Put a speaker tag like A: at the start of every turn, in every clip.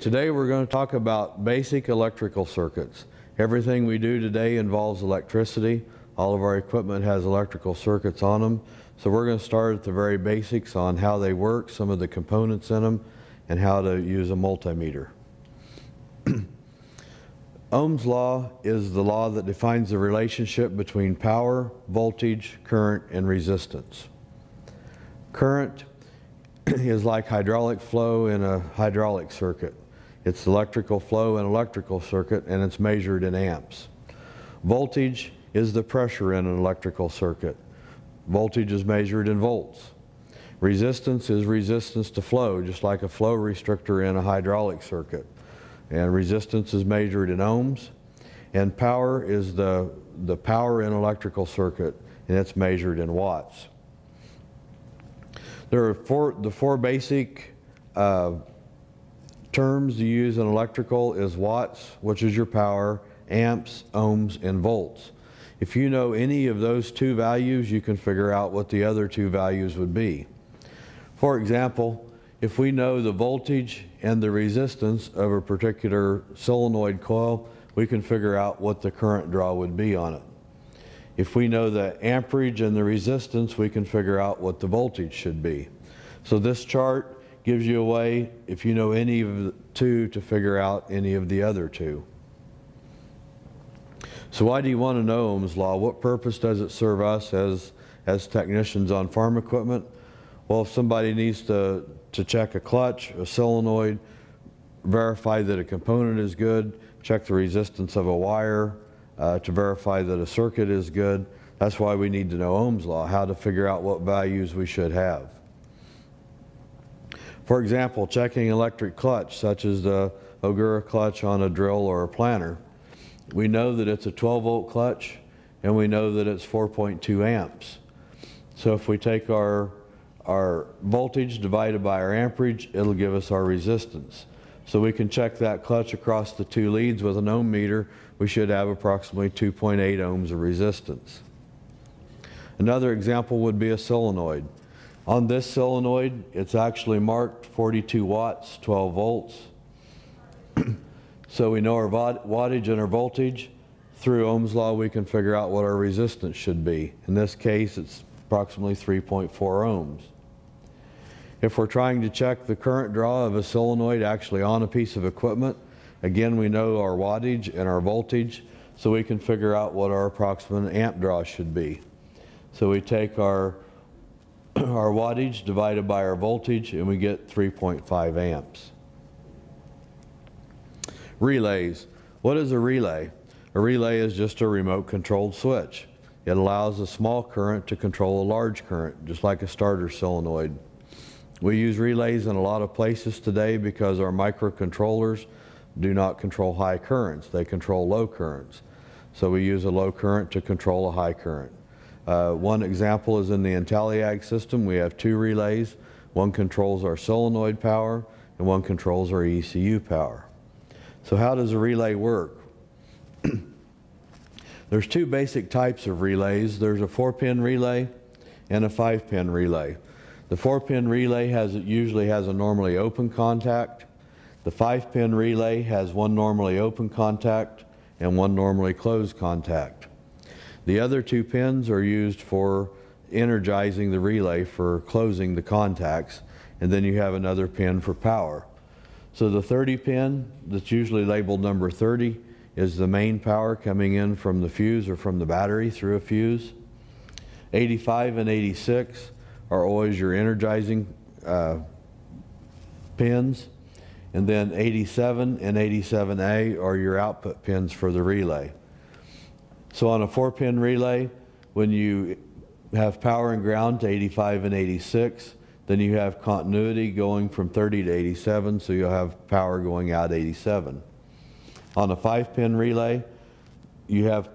A: Today we're going to talk about basic electrical circuits. Everything we do today involves electricity. All of our equipment has electrical circuits on them. So we're going to start at the very basics on how they work, some of the components in them, and how to use a multimeter. Ohm's law is the law that defines the relationship between power, voltage, current, and resistance. Current is like hydraulic flow in a hydraulic circuit. It's electrical flow in an electrical circuit, and it's measured in amps. Voltage is the pressure in an electrical circuit. Voltage is measured in volts. Resistance is resistance to flow, just like a flow restrictor in a hydraulic circuit. And resistance is measured in ohms. And power is the power in an electrical circuit, and it's measured in watts. There are the four basic terms you use in electrical is watts, which is your power, amps, ohms, and volts. If you know any of those two values, you can figure out what the other two values would be. For example, if we know the voltage and the resistance of a particular solenoid coil, we can figure out what the current draw would be on it. If we know the amperage and the resistance, we can figure out what the voltage should be. So this chart gives you a way, if you know any of the two, to figure out any of the other two. So why do you want to know Ohm's law? What purpose does it serve us as technicians on farm equipment? Well, if somebody needs to check a clutch, a solenoid, verify that a component is good, check the resistance of a wire, to verify that a circuit is good, that's why we need to know Ohm's law, how to figure out what values we should have. For example, checking electric clutch, such as the Ogura clutch on a drill or a planter. We know that it's a 12-volt clutch, and we know that it's 4.2 amps. So if we take our voltage divided by our amperage, it'll give us our resistance. So we can check that clutch across the two leads with an ohm meter. We should have approximately 2.8 ohms of resistance. Another example would be a solenoid. On this solenoid, it's actually marked 42 watts, 12 volts. So we know our wattage and our voltage. Through Ohm's law, we can figure out what our resistance should be. In this case, it's approximately 3.4 ohms. If we're trying to check the current draw of a solenoid actually on a piece of equipment, again, we know our wattage and our voltage, so we can figure out what our approximate amp draw should be. So we take our wattage divided by our voltage, and we get 3.5 amps. Relays. What is a relay? A relay is just a remote controlled switch. It allows a small current to control a large current, just like a starter solenoid. We use relays in a lot of places today because our microcontrollers do not control high currents. They control low currents. So we use a low current to control a high current. One example is in the IntelliAg system. We have two relays. One controls our solenoid power, and one controls our ECU power. So how does a relay work? There's two basic types of relays. There's a 4-pin relay and a 5-pin relay. The 4-pin relay usually has a normally open contact. The 5-pin relay has one normally open contact and one normally closed contact. The other two pins are used for energizing the relay for closing the contacts, and then you have another pin for power. So the 30 pin, that's usually labeled number 30, is the main power coming in from the fuse or from the battery through a fuse. 85 and 86 are always your energizing pins. And then 87 and 87A are your output pins for the relay. So on a 4-pin relay, when you have power and ground to 85 and 86, then you have continuity going from 30 to 87, so you'll have power going out 87. On a 5-pin relay, you have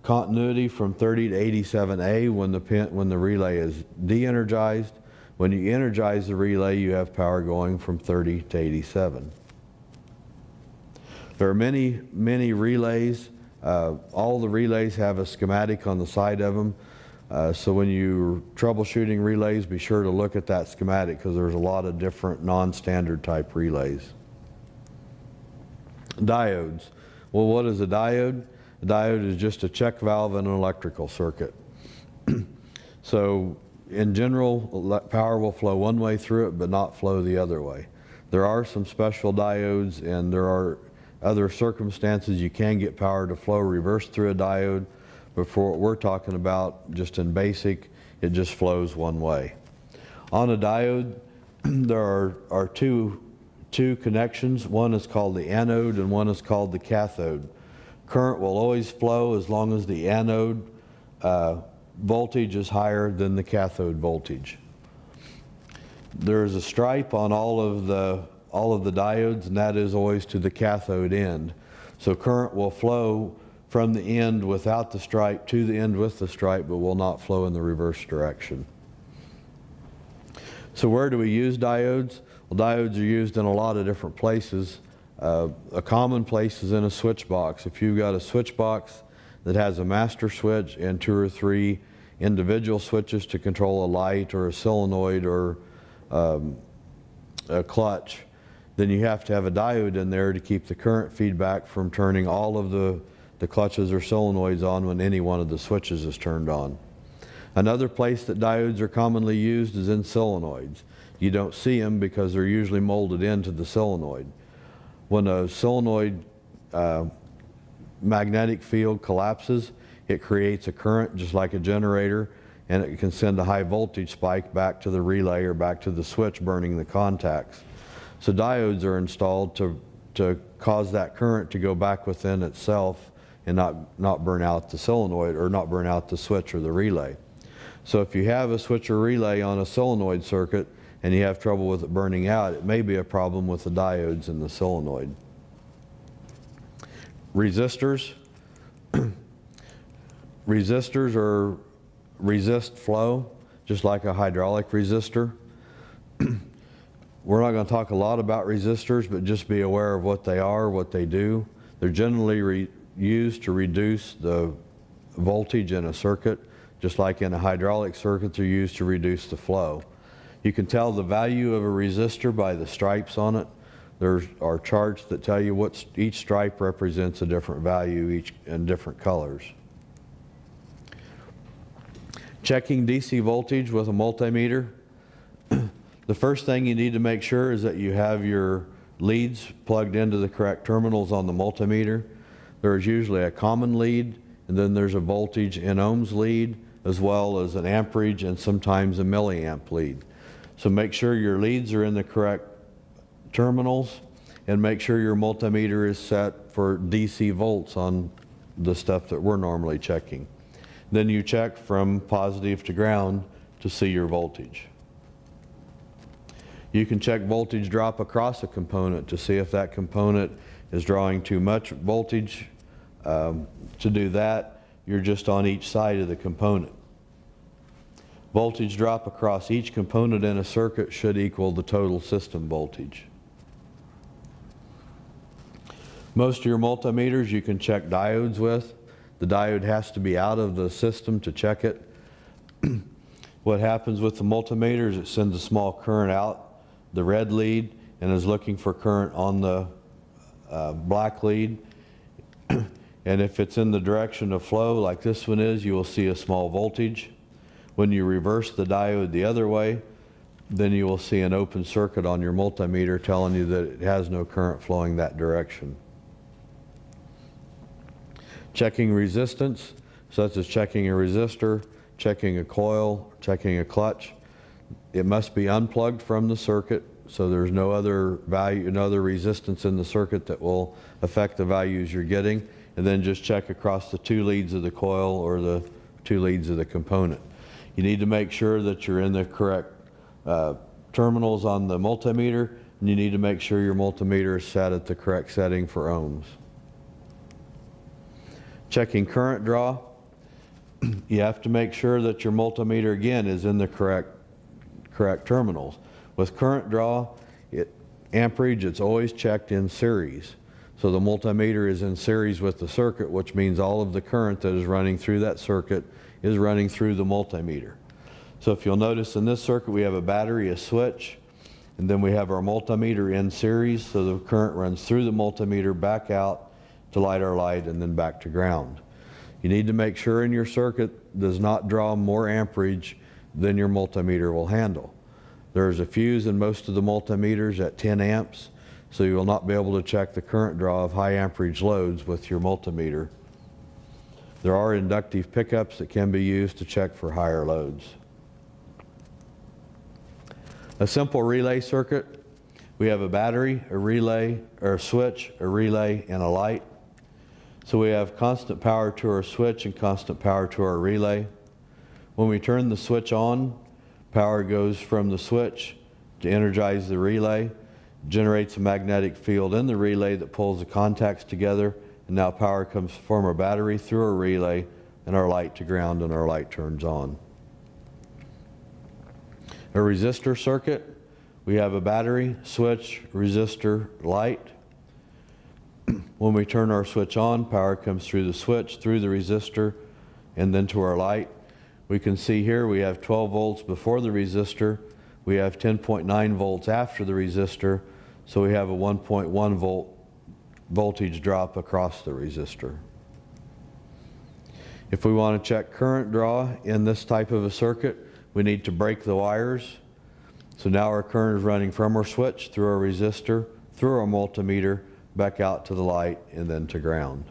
A: continuity from 30 to 87A when the relay is de-energized. When you energize the relay, you have power going from 30 to 87. There are many relays. All the relays have a schematic on the side of them. So when you're troubleshooting relays, be sure to look at that schematic because there's a lot of different non-standard type relays. Diodes. Well, what is a diode? A diode is just a check valve in an electrical circuit. So in general, power will flow one way through it, but not flow the other way. There are some special diodes, and there are other circumstances you can get power to flow reverse through a diode, but for what we're talking about, just in basic, it just flows one way. On a diode, there are two connections. One is called the anode and one is called the cathode. Current will always flow as long as the anode voltage is higher than the cathode voltage. There is a stripe on all of the diodes, and that is always to the cathode end. So current will flow from the end without the stripe to the end with the stripe, but will not flow in the reverse direction. So where do we use diodes? Well, diodes are used in a lot of different places. A common place is in a switch box. If you've got a switch box that has a master switch and 2 or 3 individual switches to control a light or a solenoid or a clutch, then you have to have a diode in there to keep the current feedback from turning all of the clutches or solenoids on when any one of the switches is turned on. Another place that diodes are commonly used is in solenoids. You don't see them because they're usually molded into the solenoid. When a solenoid magnetic field collapses, it creates a current just like a generator, and it can send a high voltage spike back to the relay or back to the switch, burning the contacts. So diodes are installed to cause that current to go back within itself and not burn out the solenoid or not burn out the switch or the relay. So if you have a switch or relay on a solenoid circuit and you have trouble with it burning out, it may be a problem with the diodes in the solenoid. Resistors. Resistors are resist flow, just like a hydraulic resistor. We're not going to talk a lot about resistors, but just be aware of what they are, what they do. They're generally used to reduce the voltage in a circuit, just like in a hydraulic circuit, they're used to reduce the flow. You can tell the value of a resistor by the stripes on it. There are charts that tell you what each stripe represents a different value in different colors. Checking DC voltage with a multimeter. The first thing you need to make sure is that you have your leads plugged into the correct terminals on the multimeter. There's usually a common lead, and then there's a voltage in ohms lead, as well as an amperage and sometimes a milliamp lead. So make sure your leads are in the correct terminals, and make sure your multimeter is set for DC volts on the stuff that we're normally checking. Then you check from positive to ground to see your voltage. You can check voltage drop across a component to see if that component is drawing too much voltage. To do that, you're just on each side of the component. Voltage drop across each component in a circuit should equal the total system voltage. Most of your multimeters you can check diodes with. The diode has to be out of the system to check it. What happens with the multimeter is it sends a small current out the red lead and is looking for current on the black lead. And if it's in the direction of flow like this one is, you will see a small voltage. When you reverse the diode the other way, then you will see an open circuit on your multimeter telling you that it has no current flowing that direction. Checking resistance, such as checking a resistor, checking a coil, checking a clutch. It must be unplugged from the circuit, so there's no other value, no other resistance in the circuit that will affect the values you're getting. And then just check across the 2 leads of the coil or the 2 leads of the component. You need to make sure that you're in the correct terminals on the multimeter, and you need to make sure your multimeter is set at the correct setting for ohms. Checking current draw. You have to make sure that your multimeter again is in the correct terminals. With current draw, amperage, it's always checked in series. So the multimeter is in series with the circuit, which means all of the current that is running through that circuit is running through the multimeter. So if you'll notice in this circuit we have a battery, a switch, And then we have our multimeter in series, so the current runs through the multimeter, back out to light our light, and then back to ground. You need to make sure in your circuit does not draw more amperage than your multimeter will handle. There's a fuse in most of the multimeters at 10 amps, so you will not be able to check the current draw of high amperage loads with your multimeter. There are inductive pickups that can be used to check for higher loads. A simple relay circuit, we have a battery, a relay, or a switch, a relay, and a light. So we have constant power to our switch and constant power to our relay. When we turn the switch on, power goes from the switch to energize the relay, generates a magnetic field in the relay that pulls the contacts together, and now power comes from our battery through our relay and our light to ground, and our light turns on. A resistor circuit, we have a battery, switch, resistor, light. When we turn our switch on, power comes through the switch, through the resistor, and then to our light. We can see here we have 12 volts before the resistor. We have 10.9 volts after the resistor, so we have a 1.1 volt voltage drop across the resistor. If we want to check current draw in this type of a circuit, we need to break the wires. So now our current is running from our switch, through our resistor, through our multimeter, back out to the light, and then to ground.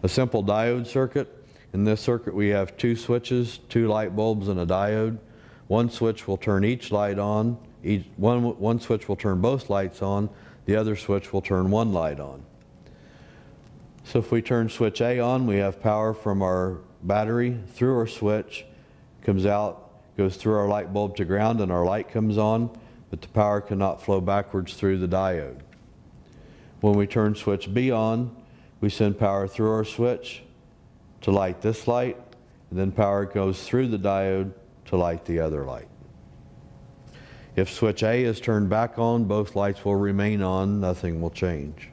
A: A simple diode circuit. In this circuit we have two switches, two light bulbs, and a diode. One switch will turn each light on. One switch will turn both lights on. The other switch will turn one light on. So if we turn switch A on, we have power from our battery through our switch, comes out, goes through our light bulb to ground, and our light comes on, but the power cannot flow backwards through the diode. When we turn switch B on, we send power through our switch to light this light, and then power goes through the diode to light the other light. If switch A is turned back on, both lights will remain on, nothing will change.